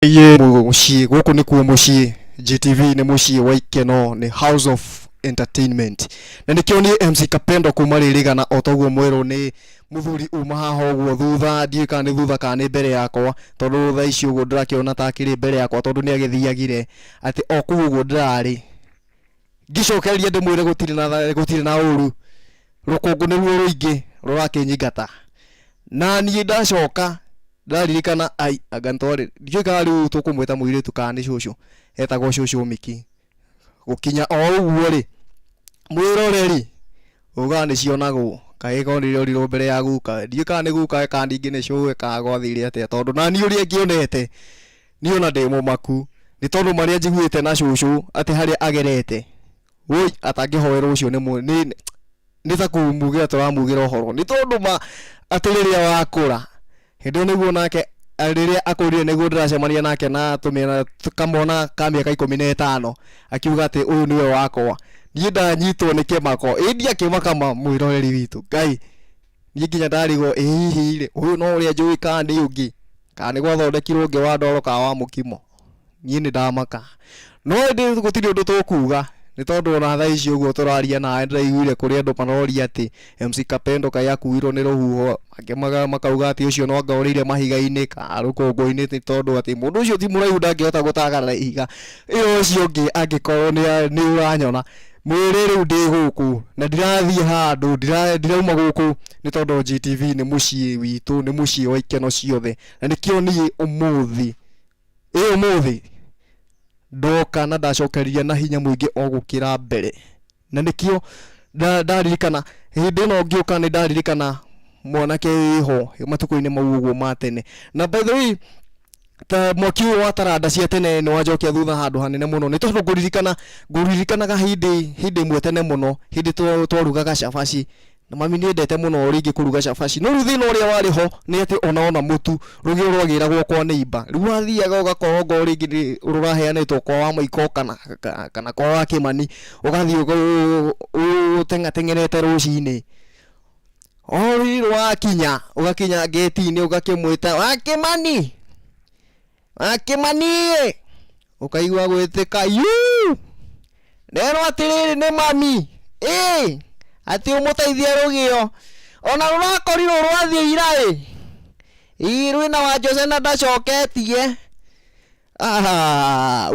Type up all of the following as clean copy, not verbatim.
Ye muciĩ gũkũ nĩ kuo muciĩ Gtv nĩ muciĩ wa ikeno nĩ house of entertainment na nĩkĩo nĩ MC Kapendo kuma rĩrĩgana o toguo mwerũ nĩ mũthuri uma haha ũguo thutha ndiũĩ kana nĩ thutha kana nĩ mbere yakwa tondũ thaa ici ũguo ndĩrakĩona ta akĩrĩ mbere yakwa tondũ nĩ agĩthiagire atĩ o kũu ũguo ndĩrarĩ ngĩcokereria ndĩmwĩre gũtirĩ na ũru rũkũngũ nĩruo rũingĩ rũrakĩnyingata na niĩ ndacoka ndaririkana ai agantore ndiũĩ kana rĩu tũkũmwĩta mũirĩtu kana nĩ cũcũ etagwo cũcũ MIKI gũkinya o ũguo rĩ mwĩroreri uga nĩ cionagwo kaĩ konire ũrirwo mbere ya guka ndiũĩ kana nĩ guka kana ningĩ nĩ cũwe kana gwathire atĩa tondũ na niĩ ũrĩa ngĩonete niĩ ona ndĩ mũmaku nĩ tondũ marĩa njiguĩte na cũcũ atĩ harĩa agerete woi atangĩhoerwo ũcio nĩ ta kumugĩra tũramugĩra ũhoro nĩ tondũ atĩ rĩrĩa wakũra hĩndĩ nĩguo nake rĩrĩa akũrire nĩguo ndĩracemania nake na tũmĩana kamona ka mĩaka 15 akiuga atĩ ũyũ nĩwe wakwa niĩ ndanyitwo nĩ kĩmako ĩndĩ akĩmaka mwĩroreri witũ ngai niĩ nginya ndarigwo hihi rĩ ũyũ no ũrĩa njũĩ kana nĩ ũngĩ kana nĩ gwathondekirwo ũngĩ wa ndoro ka wa mũkimo niĩ nĩ ndamaka no ĩndĩ gũtirĩ ũndũ tũkuga nĩ tondũ ona thaa ici ũguo tũraria nawe ndĩraiguire kũrĩ andũ maroria atĩ MC Kapendo kaĩ akuirwo nĩ rũhuho angĩ makauga atĩ ũcio no ngorĩire mahiga-inĩ kana rũkũngũ-inĩ nĩ tondũ atĩ mũndũ ũcio ti mũraihu ndangĩhota gũtagara ihiga ĩyo ũcio ũngĩ angĩkorwo nĩ ũranyona mwĩrĩ rĩu ndĩ gũkũ na ndirathiĩ handũ ndirauma gũkũ nĩ tondũ Gtv nĩ mũciĩ witũ nĩ mũciĩ wa ikeno ciothe na nĩkĩo niĩ ũmũthĩ ndoka na ndacokereria na hinya mũingĩ o gũkĩra mbere na nĩkĩo ndaririkana hĩndĩ ĩno ngĩũka nĩ ndaririkana mwanake wĩho matukũ-inĩ mau ũguo ma tene na by the way ta mwaki ũyũ wa taranda cia tene nĩ wanjokia thutha handũ hanene mũno nĩ tondũ ngũririkanaga hĩndĩ ĩmwe tene mũno hĩndĩ twarugaga cabaci na mami nĩ endete mũno rĩngĩ kũruga cabaci no rĩu thĩna ũrĩa warĩ ho nĩ atĩ ona mũtu rũgĩo rwagĩragwo kwa neighbor rĩu wathiaga ũgakorwo rĩngĩ rũraheanĩtwo kwa wa Maiko kana kwa wa Kĩmani ũgathiĩ ũteng'ateng'erete rũcinĩ o rĩu wakinya ũgakinya gate-inĩ ũgakĩmwĩta wa Kĩmani ũkaigua gwĩtĩka nderwo atĩrĩrĩ nĩ mami atĩ ũmũteithie rũgĩo ona rũrakorirwo rwathiĩ ira rwĩna wa Jose na ndacoketie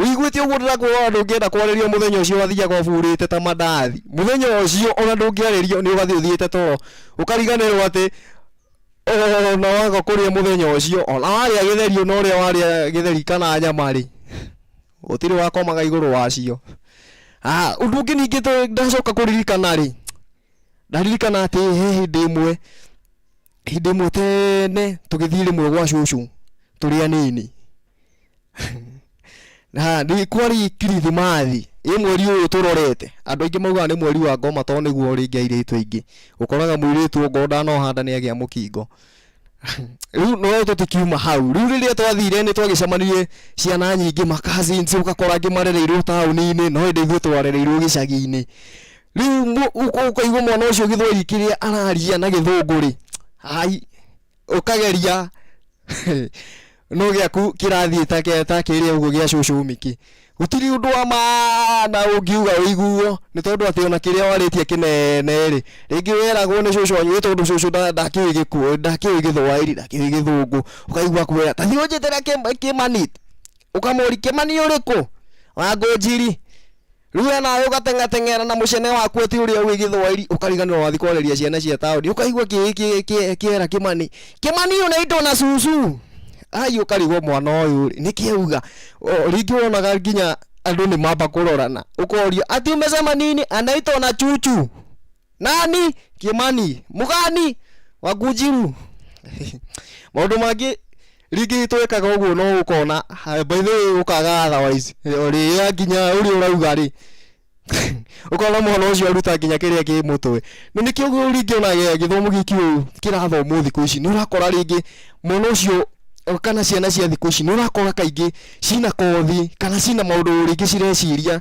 wĩiguĩte ũguo ndĩrakwĩra ndũngĩenda kwarĩrio mũthenya ũcio wathiaga ũbũrĩte ta mandathi mũthenya ũcio ona ndũngĩarĩrio nĩ ũgathiĩ ũthiĩte toro ũkariganĩrwo atĩ ona waga kũrĩa mũthenya ũcio ona warĩa gĩtheri ona ũrĩa warĩa gĩtheri kana nyama rĩ gũtirĩ wakomaga igũrũ wacio ũndũ ũngĩ ningĩ ndacoka kũririkana rĩ ndaririkana atĩ hĩndĩ ĩmwe tene tũgĩthiĩ rĩmwe gwa cũcũ tũrĩ anini nĩ kwarĩ kirithimathi mweri ũyũ tũrorete andũ aingĩ maugaga nĩ mweri wa ngoma tondũ nĩguo rĩngĩ airĩtu aingĩ ũkoraga mũirĩtu ongo ndanohanda nĩ agĩa mũkingo rĩu no tũtikiuma hau rĩu rĩrĩa twathire nĩ twagĩcemanirie ciana nyingĩ makazins ũgakora angĩ marereirwo taũni-inĩ no hĩndĩ ithuĩ twarereirwo gĩcagi-inĩ rĩu ũkaigua mwana ũcio gĩthweri kĩrĩa araria na gĩthũngũ rĩ ũkageria no gĩaku kĩrathiĩ ta kĩrĩa ũguo gĩa cũcũ MIKI gũtirĩ ũndũ wa maana ũngiuga ũiguo nĩ tondũ atĩ ona kĩrĩa warĩtie kĩnene rĩ rĩngĩ weragwo nĩ cũcũ wanyu tondũ cũcũ ndakĩũĩ gĩthwaĩri ndakĩũĩ gĩthũngũ ũkaigua kwĩra ta thiĩ ũnjĩtĩre Kĩmani ũkamũri Kĩmani ũrĩkũ wa Ngũnjiri rĩu nawe ũgateng'ateng'era na mũcene waku atĩ ũrĩa ũĩ gĩthwaĩri ũkariganĩrwo wathiĩ kwareria ciana cia taũni ũkaigua kĩera Kĩmani unaitwo na cũcũ ũkarigwo mwana ũyũ nĩkĩauga rĩngĩ wonaga nginya andũ nĩ mamba kũrorana ũkoria atĩ umecemania anaitwo na Cucu nani Kĩmani mũgani wa Ngũnjiru maũndũ mangĩ rĩngĩ twekaga ũguo no ũkona by the way ũkaga otherwise ũrĩa nginya ũrĩa ũrauga rĩ ũkona mwana ũcio aruta nginya kĩrĩa kĩ mũtwe no nĩkĩo rĩngĩ ona gĩthomo gĩkĩ kĩrathomwo thikũ ici nĩ ũrakora rĩngĩ mwana ũcio kana ciana cia thikũ ici nĩ ũrakora kaingĩ cina kothi kana cina maũndũ rĩngĩ cireciria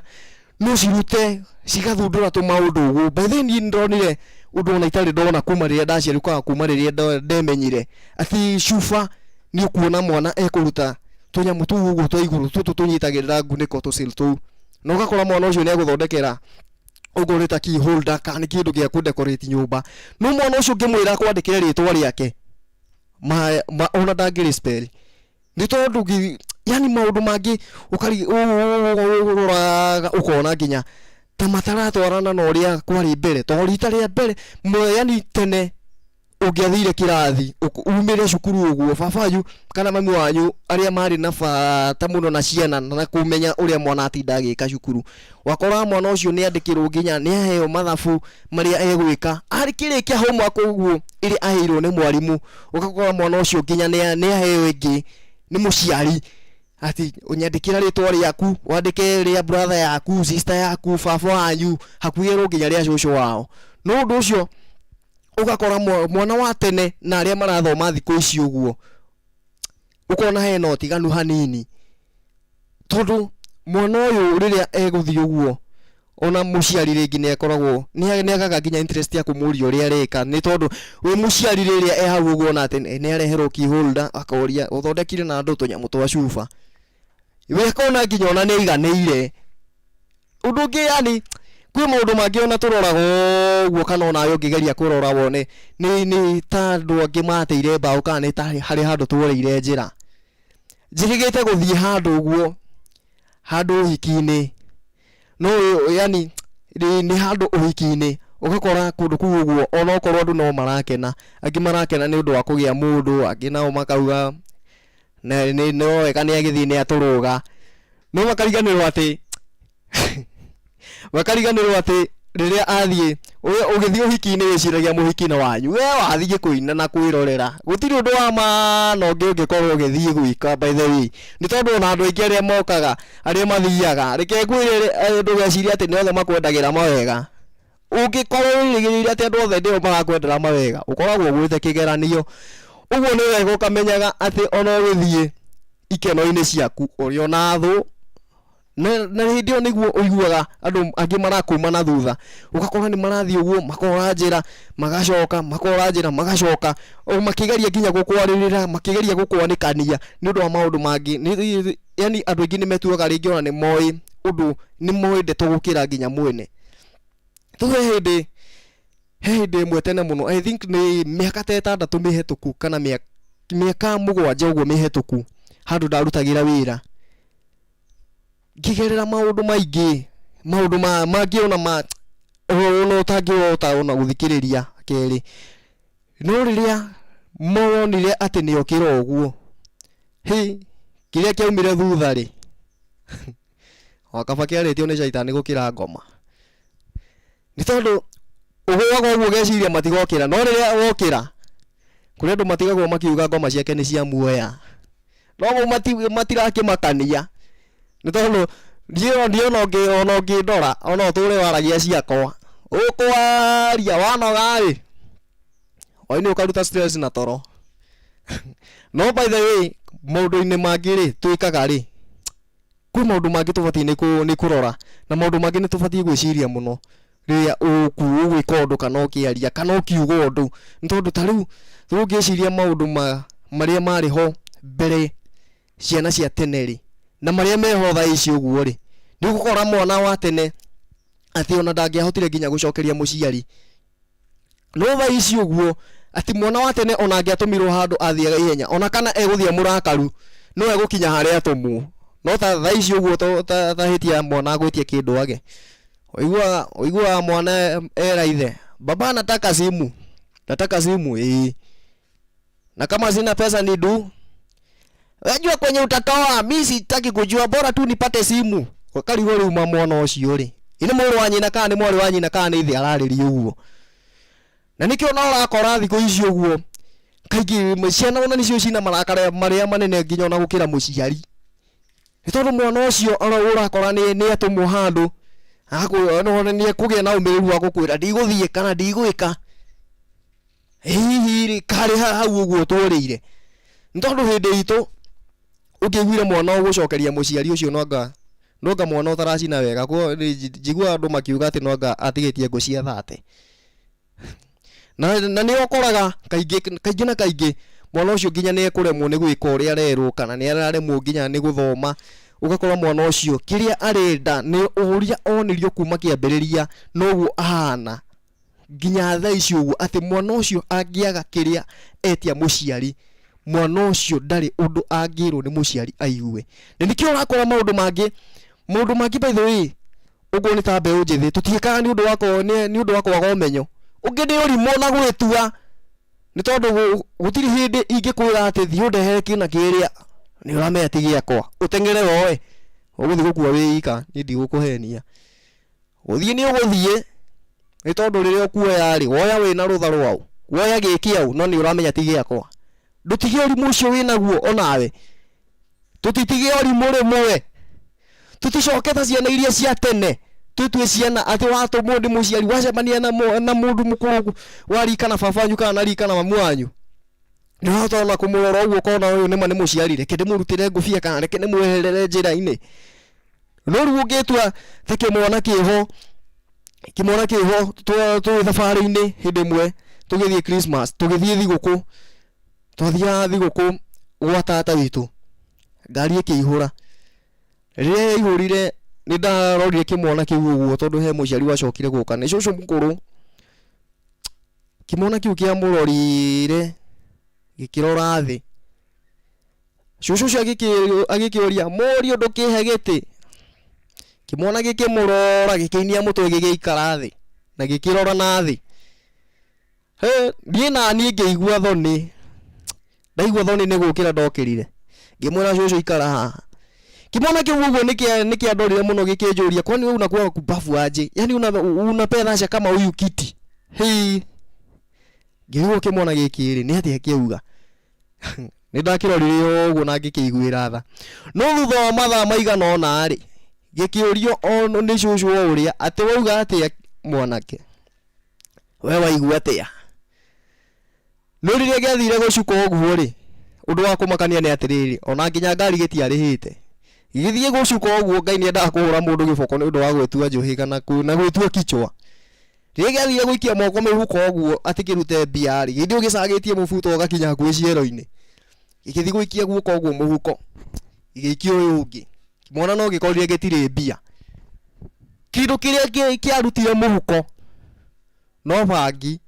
no cirute cigathundũra tũmaũndũ ũguo by the way niĩ ndonire ũndũ ona itarĩ ndona kuma rĩrĩa ndaciarũkaga kuma rĩrĩa ndemenyire atĩ cuba nĩ ũkuona mwana ekũruta tunyamu tu uguo twa iguru tunyitagirira nguniko tucil tu no gakora mwana ucio ni aguthondekera ugurita key holder kana kindu gia ku decorate nyumba no mwana ucio ngimwira kwandikire ritwa riake ona ndangiri spell ni tondu yani maundu mangi ukari ukona nginya ta mataratwarana na uria kwari mbere to rita ria mbere yani tene ungiathire kirathi umire cukuru uguo babayu kana mami wanyu aria mari na bata muno na ciana na kumenya uria mwana atinda agika cukuru wakora mwana ucio ni andikirwo nginya ni aheo mathabu maria egwika arikirikia homework uguo iri ahirwo ni mwarimu ukakora mwana ucio nginya ni aheo ingi ni muciari ati unyandikira ritwa riaku wandike ria brother yaku sister yaku baba wanyu hakuirwo nginya ria cũcũ wao no ndu ucio ugakora mwana wa tene na aria marathoma thiku ici uguo ukona hena utiganu hanini tondu mwana uyu riria eguthi uguo ona muciari ringi ni akoragwo ni agaga nginya interest ya kumuria uria areka ni tondu we muciari riria e hau uguo na ati ni areherwo key holder akoria uthondekire na ndu tunyamu twa cuba we akona nginya ona ni iganire undu ngi yani kwi maundu mangi ona turoraga uguo kana ona yo ngigeria kurora wone ni ta ndu angi mateire mbao kana ni ta hari handu tuoreire njira njirigite guthie handu uguo handu uhiki-ini no yani ni handu uhiki-ini ugakora kundu kuu uguo ona okorwo andu no marakena angi marakena ni undu wa kugia mundu angi nao makauga no wega ni agithii ni aturuga no makariganirwo ati wakariganirwo ati riria athie ugithii uhiki-ini wiciragia muhiki-na wanyu we wathie kuina na kwirorera gutiri undu wa maana ungi ungikorwo ugithii gwika by the way ni tondu ona andu aingi aria mokaga aria mathiaga reke kwire ndugeciria ati ni othe makwendagira mawega ungikorwo wirigirire ati andu othe ndio marakwendera mawega ukoragwo gwite kigeranio uguo ni wega ukamenyaga ati ona ugithii ikeno-ini ciaku uri ona thu na hindio niguo uiguaga andu angi marakuma na thutha ugakora ni marathie uguo makora njira magacoka makora njira magacoka o makigeria nginya gukwaririra makigeria gukwanikania ni undu wa maundu mangi yani andu aingi ni metuaga ringi ona ni moi undu ni moi ndeto gukira nginya mwene tuhe hindi mwe tene muno I think ni miaka 6 mihituku kana miaka 7 uguo mihituku handu ndarutagira wira ngigerera maundu maingi maundu mangi ona utangiota ona guthikiriria keri no riria monire ati ni okira uguo kiria kiaumire thutha ri wakaba kiaretio ni shaitani gukira ngoma ni tondu ugwaga uguo geciria matigokira no riria wokira kuri andu matigagwo makiuga ngoma ciake ni cia muoya no matirakimakania ni tondu ndio no ngindora ona uture waragia ciakwa ukwaria wanoga ri oini ukaruta stress na toro no by the way maundu-ini mangi ri twikaga ri kwi maundu mangi tubatie ni kurora na maundu mangi ni tubatie gwiciria muno riria gwika undu kana ukiaria kana ukiuga undu ni tondu tariu tungiciria maundu maria mari ho mbere ciana cia tene ri na maria meho tha ici uguo ri ni gukora mwana wa tene ati ona ndangiahotire nginya gucokeria muciari no tha ici uguo ati mwana wa tene ona angiatumirwo handu athiaga ihenya ona kana eguthia murakaru no egukinya haria atumu no tha ici uguo ta hitia mwana gwitia kindu age oigua mwana era ithe baba nataka simu na kama sina pesa ni du wajua kwenye utakawa mimi sitaki kujua bora tu nipate simu wakari wori uma mwana ucio ri ine muru wa nyina kana ni mwari wa nyina kana ithi arariri uguo na nikio na urakora thiku ici uguo kaingi ciana ona nicio cina marakara maria manene nginya ona gukira muciari ni tondu mwana ucio ona urakora ni atumwo handu no ni kugia na umiriru wa gukwira ndiguthie kana ndigwika hihi kari hau uguo turiire ntondu hindi itu ukigwire mwana ugucokeria muciari ucio nonga mwana utaracina wega ko jigua andu makiuga ati nonga atigitie ngo cia 30 na ni okoraga kaingi mwana ucio nginya ne kuremwo ni gwika uria arerwo kana ni araremwo nginya ni guthoma ugakora mwana ucio kiria arenda ni uria onirio kuma kiambiriria noguo ahana nginya thaa icio uguo ati mwana ucio angiaga kiria etia muciari mwana ucio ndari undu angirwo ni muciari aigue na nikio urakora maundu mangi by the way ugo ni ta mbeũ njithi tutiikaga ni undu wako ni undu wako wa umenyo ungi ni urimo na gwitua ni tondu gutiri hindi ingikwira ati thii undehere kina kiria ni uramenya ti giakwa utengere woe uguthi gukua wika ni ndigukuhenia uthii ni uguthie ni tondu riria ukuoya ri woya wina rutha rwau woya giki au no ni uramenya ti giakwa ndutige urimu ucio winaguo onawe tutitige urimu rimwe tuticoke ta ciana iria cia tene tutwe ciana ati watumwo ndi muciari wacemania na mundu mukuru warika na babanyu kana rika na mamu wanyu ni watona kumurora uguo kona uyu nima ni muciari reke ndimurutire ngufia kana reke ndimweherere njira-ini no ruo ngetwa thike mwana kiho tu thafari-ini hindi mwe tugithie Christmas tugithie thiguku twathia thiguku gwa tata witu ngari ikihura riria ihurire ni ndarorire kimwana kiu uguo tondu he muciari wacokire guka ni cucu mukuru kimwana kiu kia murorire gikirora thi cucu cia agikioria morio ndukihe giti kimwana gikimurora gikiinia mutwe gigiikara thi na gikirora na thi ndie na ni ngeigua thoni ndaigua thoni ni gukira ndokirire ngimwira cucu ikara haha kimwana kiu uguo nikiandorire muno gikinjuria kwani wewe unakuwa kubafu aje yani unapenda acha kama huyu kiti ngiugo kimwana gikiri ni atia kiuga ni ndakirorire uguo na ngikiguira tha no thutha wa mathaa maigana ona ri gikiurio ono ni cucu uria ati wauga atia mwanake we waigua atia no riria giathire gucuka uguo ri undu wa kumakania ni atiriri ona nginya ngari gitiarihite githie gucuka uguo Ngai ni endaga kuhura mundu giboko ni undu wa gwetua njuhi kana na gwetua kichwa riria giathire guikia moko mihuko uguo atikirute biari githio gicagitie mubuto ugakinya hakuhi ciero-ini githie guikia guoko uguo muhuko gigikio uyu ungi mwana no gikorire gitire bia kindu kiria kiarutire muhuko no bangi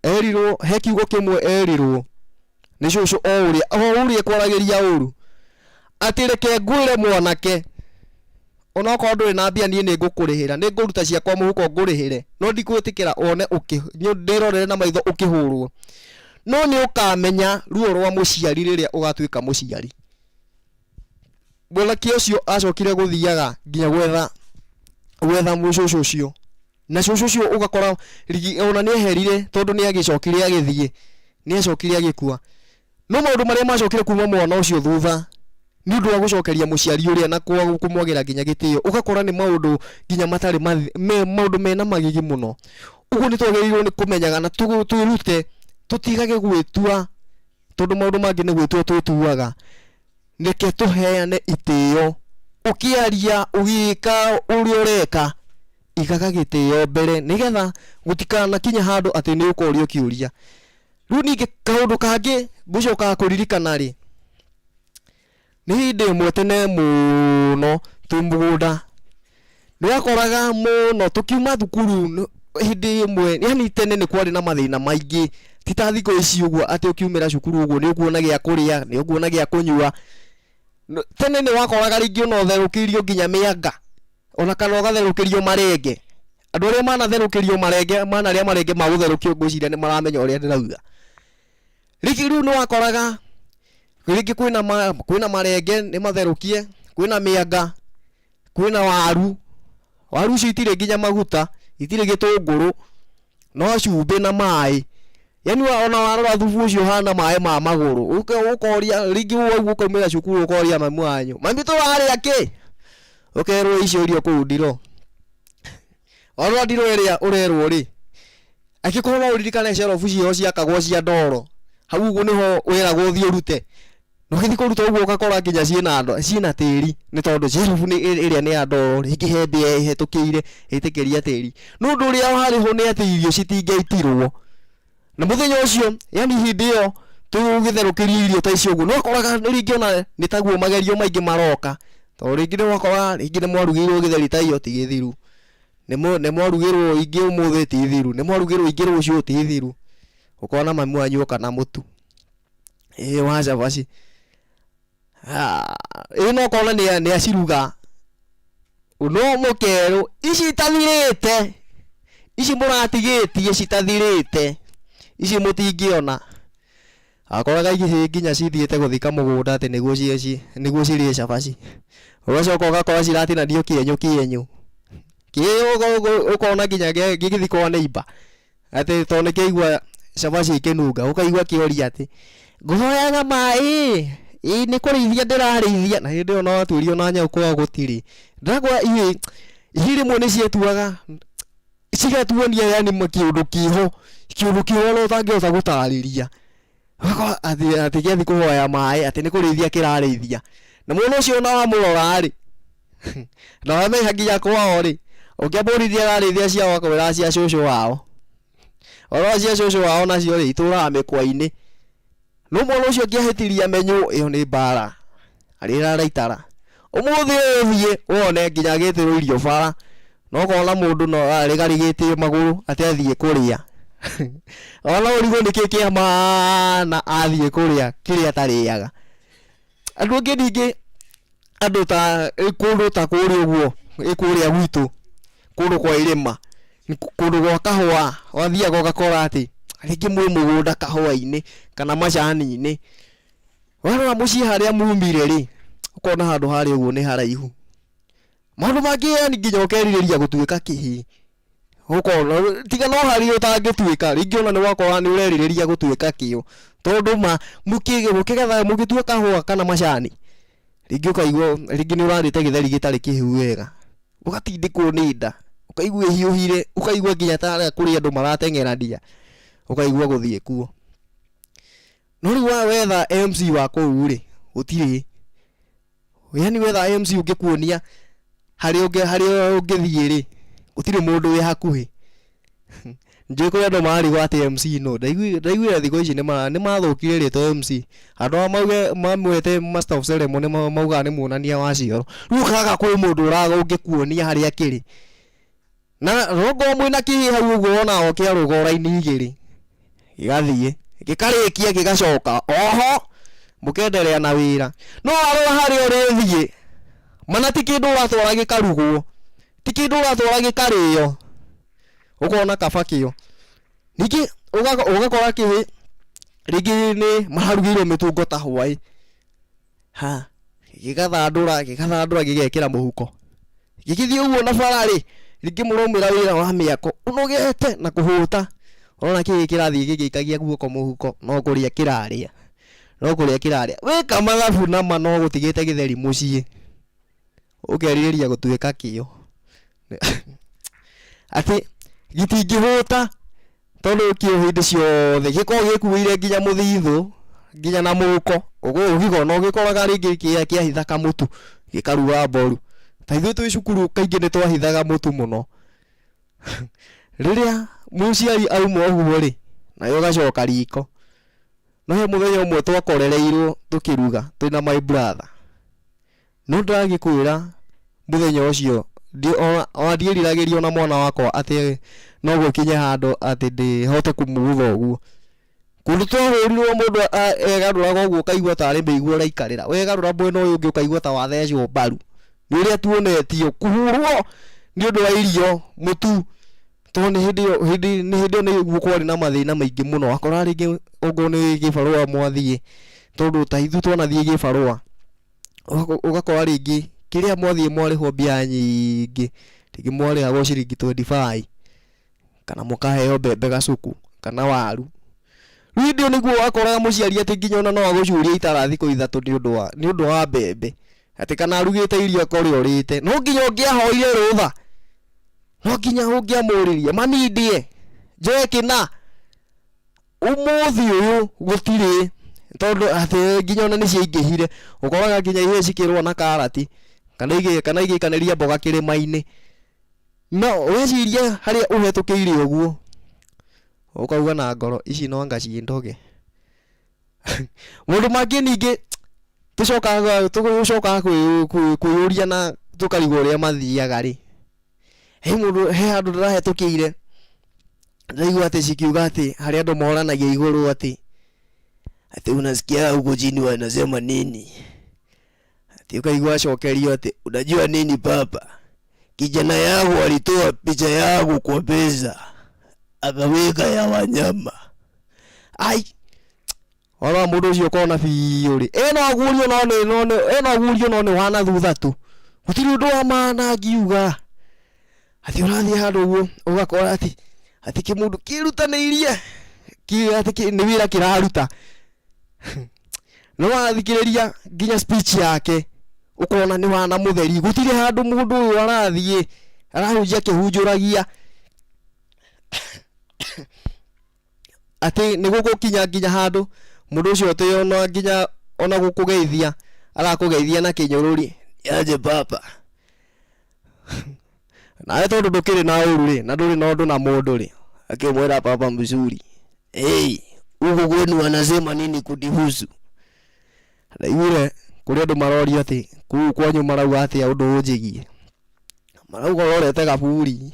erirwo he kiugo kimwe erirwo ni cucu uria kwaragiria uru atireke ngwire mwanake ona ko nduri na mbia nie ni ngukurihira ni nguruta ciakwa muhuko ngurihire no ndikwitikira one ndirorere na maitho ukihurwo no ni ukamenya ruo rwa muciari riria ugatwika muciari mwanake ucio acokire guthiaga nginya gwetha mucucu ucio na cucu ucio ugakora ona ni eherire tondu ni agicokire agithie ni acokire agikua no maundu maria macokire kuma mwana ucio thutha ni undu wa gucokeria muciari uria na kumwagira nginya gitio ugakora ni maundu nginya matari maundu mena magigi muno uguo ni twagirirwo ni kumenyaga na twirute tutigage gwitua tondu maundu mangi ni gwitua twituaga reke tuheane itio ukiaria ugika uria ureka igaga gitio mbere nigetha gutikana kinya handu ati ni ukorio kiuria riu ningi kaundu kangi gucoka kuririkana ri ni hindi imwe tene muno tumugunda niwakoraga muno tukiuma thukuru hindi imwe yani tene ni kwari na mathina maingi tita thiko ici uguo ati ukiumira cukuru uguo ni ukuona gia kuria ni ukuona gia kunyua tene ni wakoraga ringi no therukirio nginya mianga ona kana ugatherukirio marenge andu aria manatherukirio marenge manaria marenge magutherukio ngwiciria ni maramenya uria ndirauga ringi riu ni wakoraga ringi kwina marenge ni matherukie kwina mianga kwina waru citire nginya maguta itire gitunguru no cumbi na mai yani ona warora thubu ucio hana mai ma maguru ukoria ringi uguo ukaumira cukuru ukoria mamu wanyu mami to wari aki ukerwo icio irio kuu ndiro warora ndiro iria urerwo ri akikorwo uririkane sherofu cio ciakagwo cia ndoro hau uguo niho wiragwo thie rute no githi kuruta uguo ukakora nginya ciina tiri ni tondu sherofu ni iria ni andoro ringi hembe ihetukire itikiria tiri no nduria hari ho ni ati irio citingeitirwo na muthenya ucio yani hindi yo tugitherũkĩrie irio ta icio ũguo no koraga rĩngĩ ona nĩ taguo magerio maingĩ maroka to rĩngĩ nĩ wakora rĩngĩ nĩ mwarugĩirwo gĩtheri ta iyo ti gĩthiru nĩ mwarugĩirwo ingĩ ũmũthĩ ti thiru nĩ mwarugĩirwo ingĩ rũciũ ti thiru ukona mami wanyu kana mũtu wa cabaci no kona nĩ aciruga no mũkerũ ici tathirĩte ici mũratigĩtie citathirĩte ici mũtingĩona akoraga nginya cithiĩte gũthika mũgũnda atĩ nĩguo cirĩe cabaci ũgacoka ũgakora ciratinanio kĩenyũ ũkona nginya gĩgĩthi kwa neighbor atĩ to nĩ kĩigua cabaci ikĩnunga ũkaigua kĩoria atĩ ngũhoyaga maĩ nĩ kũrĩithia ndĩrarĩithia na hĩndĩ ĩyo no watuĩrio na nyau kwa gũtirĩ ndagwa ici rĩmwe nĩ cietuaga cigatuonia yani kĩũndũ kĩho no ũtangĩhota gũtarĩria atĩ gĩathi kũhoya maĩ atĩ nĩ kũrĩithia kĩrarĩithia na mũndũ ũcio na wamũrora rĩ na wamenya nginya kwao rĩ ũkĩambũrithia ararĩithia ciao akwĩra cia cũcũ wao oro cia cũcũ wao nacio rĩ itũraga mĩkwa-inĩ no mũndũ ũcio angĩahĩtiria menyũ ĩyo nĩ mbara arĩra itara ũmũthĩ ũthiĩ wone nginya gĩtĩrwo irio bara no kona mũndũ no arĩgarigĩtie magũrũ atĩ athiĩ kũrĩa ona ũrigũ nĩ kĩkĩa mana athiĩ kũrĩa kĩrĩa atarĩaga andũ angĩ ningĩ andũ ta kũndũ ta kũrĩa ũguo kũrĩa gwitũ kũndũ kwa irĩma kũndũ gwa kahũa wathiaga ũgakora atĩ rĩngĩ mwĩ mũgũnda kahũa-inĩ kana macani-inĩ warora mũciĩ harĩa mumire rĩ ũkona handũ harĩa ũguo nĩ haraihu maũndũ mangĩ yani nginya ũkerirĩria gũtuĩka kĩhĩ ũkona tiga no harĩa ũtangĩtuĩka rĩngĩ ona nĩ wakora nĩ ũrerirĩria gũtuĩka kĩo tondũ mũkĩgetha mũgĩtua kahũa kana macani rĩngĩ ũkaigua rĩngĩ nĩ ũrarĩte gĩtheri gĩtarĩ kĩhiũ wega ũgatindĩkwo nĩ nda ũkaigua hiũhire ũkaigua nginya ta kũrĩ andũ marateng'erania ũkaigua gũthiĩ kuo no rĩu wetha MC wa kũu rĩ gũtirĩ yani wetha MC ũngĩkuonia harĩa ũngĩthiĩ rĩ gũtirĩ mũndũ wĩ hakuhĩ njũĩ kũrĩ andũ marigwo atĩ MC no ndaiguire thikũ ici nĩ mathũkire rĩtwa MC andũ a mamwete master of ceremony mauga nĩ muonania wa cioro rĩu kaga kwĩ mũndũ ũraga ũngĩkuonia harĩa kĩrĩ na rongo mwĩna kĩhĩ hau ũguo ona okĩarũga raini igĩrĩ gĩgathiĩ gĩkarĩkia gĩgacoka oho mũkenderea na wĩra no arora harĩa ũrĩthiĩ mana ti kĩndũ ũratwara gĩkarugwo ti kĩndũ ũratwara gĩkarĩo ũkona kaba kĩo ningĩ ũgakora kĩhĩ rĩngĩ nĩ mararugĩirwo mĩtungo ta hwaĩ gĩgathandũra gĩgekĩra mũhuko gĩgĩthiĩ ũguo na bara rĩ rĩngĩ mũraumĩra wĩra wa mĩako ũnogete na kũhũta ona kĩhĩ kĩrathiĩ gĩgĩikagia guoko mũhuko no kũrĩa kĩrarĩa wĩka mathabu na no gũtigĩte gĩtheri mũciĩ ũkerirĩria gũtuĩka kĩo atĩ gĩtingĩhũta tondũ kĩo hĩndĩ ciothe gĩkoragwo gĩkuĩire nginya mũthithũ nginya na mũhuko ũgĩkona ũgĩkoraga rĩngĩ kĩahitha kamũtu gĩkaruga mboru ta ithuĩ twĩ cukuru kaingĩ nĩ twahithaga mũtu mũno rĩrĩa mũciari auma ũguo rĩ nayo gacoka riko no he mũthenya ũmwe twakorereirwo tũkĩruga twĩna my brother no ndagĩkwĩra mũthenya ũcio ndiĩriragĩrio na mwana wakwa atĩ no gũkinye handũ atĩ ndĩhote kũmugutha ũguo kũndũ twahũrirwo mũndũ egarũraga ũguo ũkaigua tarĩ mĩigua ũraikarĩra wegarũra mwena ũyũ ũngĩ ũkaigua ta wathecwo mbaru nĩ ũrĩa tuonetio kũhurwo nĩ ũndũ wa irio mũtu to nĩ hĩndĩ ĩyo nĩguo kwarĩ na mathĩna maingĩ mũno wakora rĩngĩ ũguo nĩ gĩbarũa mwathiĩ tondũ ta ithuĩ twanathiĩ gĩbarũa ũgakora rĩngĩ kĩrĩa mwathiĩ mwarĩhwo mbia nyingĩ rĩngĩ mwarĩhagwo ciringi 25 kana mũkaheo mbembe gacuku kana waru rĩu ndio nĩguo wakoraga mũciari atĩ nginya ona no agũcuria itara thikũ ithatũ nĩ ũndũ wa mbembe atĩ kana arugĩte irio akorĩa ũrĩte no nginya ũngĩahoire rũtha no nginya ũngĩamũrĩria mami ndie njoe kĩna ũmũthĩ ũyũ gũtirĩ tondũ atĩ nginya ona nĩ ciaingĩhire ũkoraga nginya ihĩĩ cikĩrwo na karati kana igĩkanĩria mboga kĩrĩma-inĩ no weciria harĩa ũhetũkĩire ũguo ũkauga na ngoro ici no anga ciĩ ndoge Mundu mangi ningi tucoka kwiyuria na tukarigwo uria mathiaga ri. He handu ndirahetukire ndaigua ati cikiuga ati hari andu moranagia iguru ati unasikia huko chini wanasema nini? Ati ukaigua acokerio ati unajua nini papa? Kijana yangu alitoa picha yangu kwa pesa akaweka ya wanyama. Ai, wala mundu ucio kona biuri eno agurio none wana thutha tu gutiri undu wa maana ngiuga ati urathie handu guo ugakora ati kimundu kirutaneirie ati ni wira kiraruta no wathikiriria nginya speech yake ukona ni wana mutheri gutiri handu mundu uyu arathie arahunjia kihunjuragia ati ni gugukinya nginya handu mundu ucio tuyona nginya ona gukugeithia arakugeithia na kinyururi yaje papa na tondu ndukiri na uru ri na nduri na undu na mundu ri akimwira papa mzuri huko kwenu wanasema nini kudihusu na yule kuri andu maroria ati kuu kwanyu marauga ati undu unjigie marauga urorete gaburi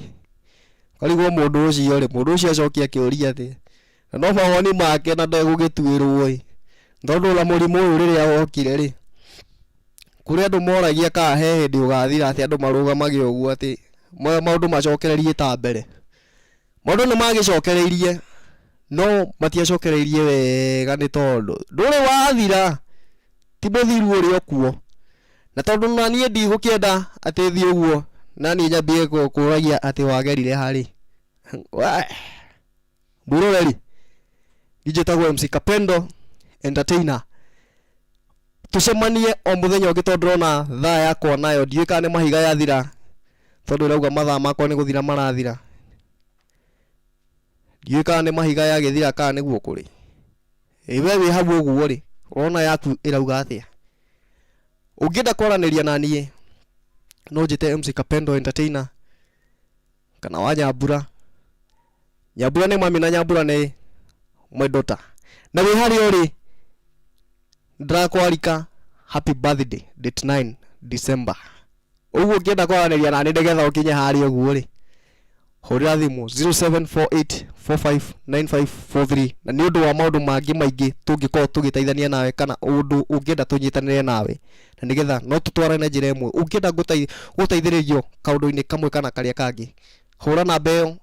karigwo mundu ucio acokia kiuria ati no mawoni make na ndegugituirwo tondu la murimu uyu riria wokire ri kuri andu moragia ka he hindi ugathira ati andu marugamage uguo ati maundu macokererie ta mbere maundu ni magicokereirie no matiacokereirie wega ni tondu nduri wathira ti muthiru uri okuo na tondu nani ndigukienda ati thi uguo nani nyambie kuragia ati wagerire hari buroreri dijitagwo MC Kapendo entertainer tucemanie o muthenya ungi tondu rona thaa yakwa nayo ndiuka ni mahiga yathira tondu rauga mathaa makwa ni guthira marathira ndiuka ni mahiga yagithira ka niguo kuri we wi hau uguo ri urona yaku irauga atia ungienda kwaraniria nanie no njite MC Kapendo entertainer kana wa Nyambura ni mami na Nyambura ni mwendota na wi hari uri ndrakwarika happy birthday date 9 December uguo ngienda kwaraniria nani ndegetha ukinye hari uguo ri hurira thimu 0748459543 na ni undu wa maundu mangi maingi tungikorwo tugiteithania nawe kana undu ungienda tunyitanire nawe na nigetha no tutwarane njira imwe ungienda guteithiririo kaundu-ini kamwe kana karia kangi hura namba iyo